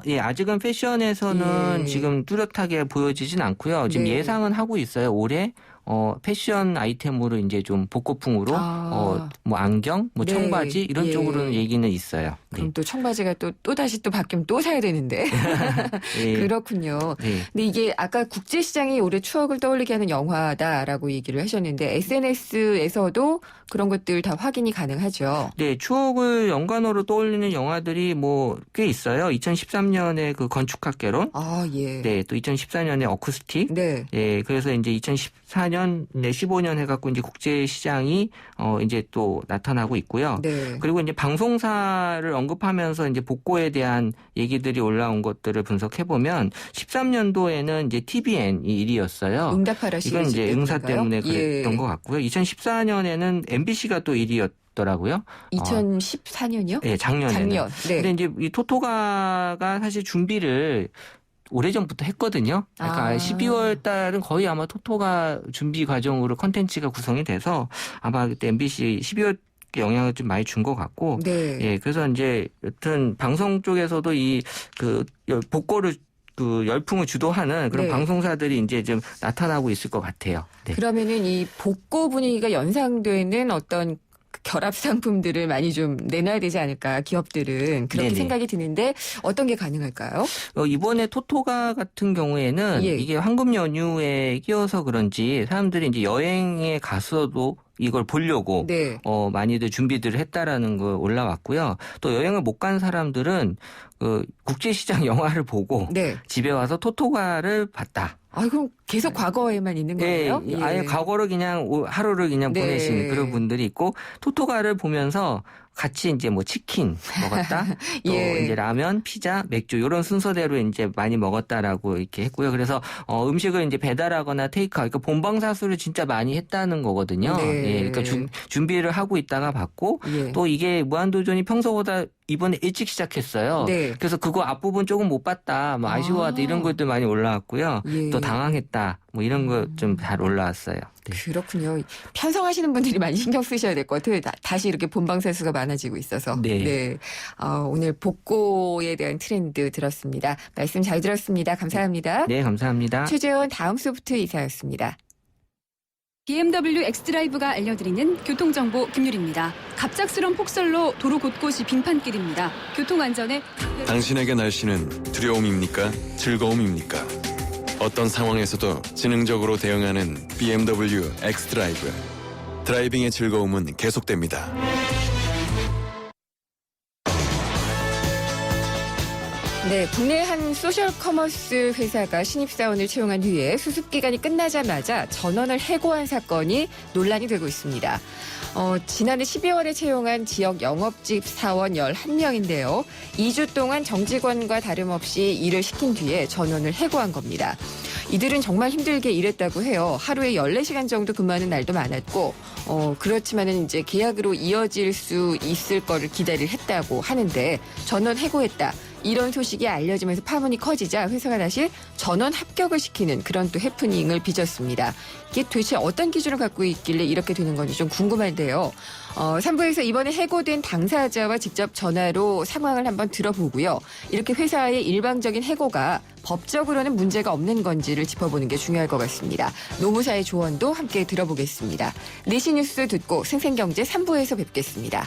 예, 아직은 패션에서는 지금 뚜렷하게 보여지진 않고요. 지금 예상은 하고 있어요. 올해 패션 아이템으로 이제 좀 복고풍으로 뭐 안경, 뭐 청바지 이런 쪽으로는 얘기는 있어요. 그럼 또 청바지가 또 다시 또 바뀌면 또 사야 되는데. 그렇군요. 근데 이게 아까 국제시장이 올해 추억을 떠올리게 하는 영화다라고 얘기를 하셨는데 SNS에서도 그런 것들 다 확인이 가능하죠. 네, 추억을 연관어로 떠올리는 영화들이 뭐 꽤 있어요. 2013년에 그 건축학개론. 네, 또 2014년에 어쿠스틱. 예, 그래서 이제 2014년, 15년 해갖고 이제 국제시장이 이제 또 나타나고 있고요. 그리고 이제 방송사를 언급하면서 이제 복고에 대한 얘기들이 올라온 것들을 분석해 보면 13년도에는 이제 TVN이 1위였어요. 응답하라 시리즈 이건 이제 응사 때문인가요? 때문에 그랬던 것 같고요. 2014년에는 MBC가 또 1위였더라고요. 2014년이요? 네, 작년. 네. 근데 이제 이 토토가가 사실 준비를 오래전부터 했거든요. 그러니까 12월 달은 거의 아마 토토가 준비 과정으로 컨텐츠가 구성이 돼서 아마 그때 MBC 12월 영향을 좀 많이 준 것 같고, 예, 그래서 이제 여튼 방송 쪽에서도 이 그 복고를 그 열풍을 주도하는 그런 방송사들이 이제 좀 나타나고 있을 것 같아요. 그러면은 이 복고 분위기가 연상되는 어떤 결합 상품들을 많이 좀 내놔야 되지 않을까, 기업들은. 그렇게 네네. 생각이 드는데 어떤 게 가능할까요? 이번에 토토가 같은 경우에는 예. 이게 황금 연휴에 끼어서 그런지 사람들이 이제 여행에 갔어도 이걸 보려고 네. 많이들 준비들을 했다라는 거 올라왔고요. 또 여행을 못 간 사람들은 그 국제시장 영화를 보고 네. 집에 와서 토토가를 봤다. 아, 그럼 계속 과거에만 있는 거예요? 예, 아예 과거로 그냥 하루를 그냥 네. 보내시는 그런 분들이 있고, 토토가를 보면서 같이 이제 뭐 치킨 먹었다, 또 예. 이제 라면, 피자, 맥주 이런 순서대로 이제 많이 먹었다라고 이렇게 했고요. 그래서 음식을 이제 배달하거나 테이크아웃, 그러니까 본방사수를 진짜 많이 했다는 거거든요. 네. 예, 그러니까 준비를 하고 있다가 봤고, 예. 또 이게 무한도전이 평소보다 이번에 일찍 시작했어요. 네. 그래서 그거 앞부분 조금 못 봤다, 뭐 아쉬워하다 이런 것들 많이 올라왔고요. 예. 또 당황했다, 뭐 이런 거 좀 잘 올라왔어요. 네. 그렇군요. 편성하시는 분들이 많이 신경 쓰셔야 될 것 같아요. 다시 이렇게 본방사수가 많아지고 있어서. 네. 오늘 복고에 대한 트렌드 들었습니다. 말씀 잘 들었습니다. 감사합니다. 네, 감사합니다. 최재원 다음 소프트 이사였습니다. BMW 엑스드라이브가 알려드리는 교통정보 김유리입니다. 갑작스런 폭설로 도로 곳곳이 빙판길입니다. 교통안전에 당신에게 날씨는 두려움입니까? 즐거움입니까? 어떤 상황에서도 지능적으로 대응하는 BMW 엑스드라이브. 드라이빙의 즐거움은 계속됩니다. 네, 국내 한 소셜 커머스 회사가 신입사원을 채용한 뒤에 수습기간이 끝나자마자 전원을 해고한 사건이 논란이 되고 있습니다. 지난해 12월에 채용한 지역 영업직 사원 11명인데요. 2주 동안 정직원과 다름없이 일을 시킨 뒤에 전원을 해고한 겁니다. 이들은 정말 힘들게 일했다고 해요. 하루에 14시간 정도 근무하는 날도 많았고, 그렇지만은 이제 계약으로 이어질 수 있을 거를 기대를 했다고 하는데, 전원 해고했다. 이런 소식이 알려지면서 파문이 커지자 회사가 다시 전원 합격을 시키는 그런 또 해프닝을 빚었습니다. 이게 도대체 어떤 기준을 갖고 있길래 이렇게 되는 건지 좀 궁금한데요. 3부에서 이번에 해고된 당사자와 직접 전화로 상황을 한번 들어보고요. 이렇게 회사의 일방적인 해고가 법적으로는 문제가 없는 건지를 짚어보는 게 중요할 것 같습니다. 노무사의 조언도 함께 들어보겠습니다. 내시 뉴스 듣고 생생경제 3부에서 뵙겠습니다.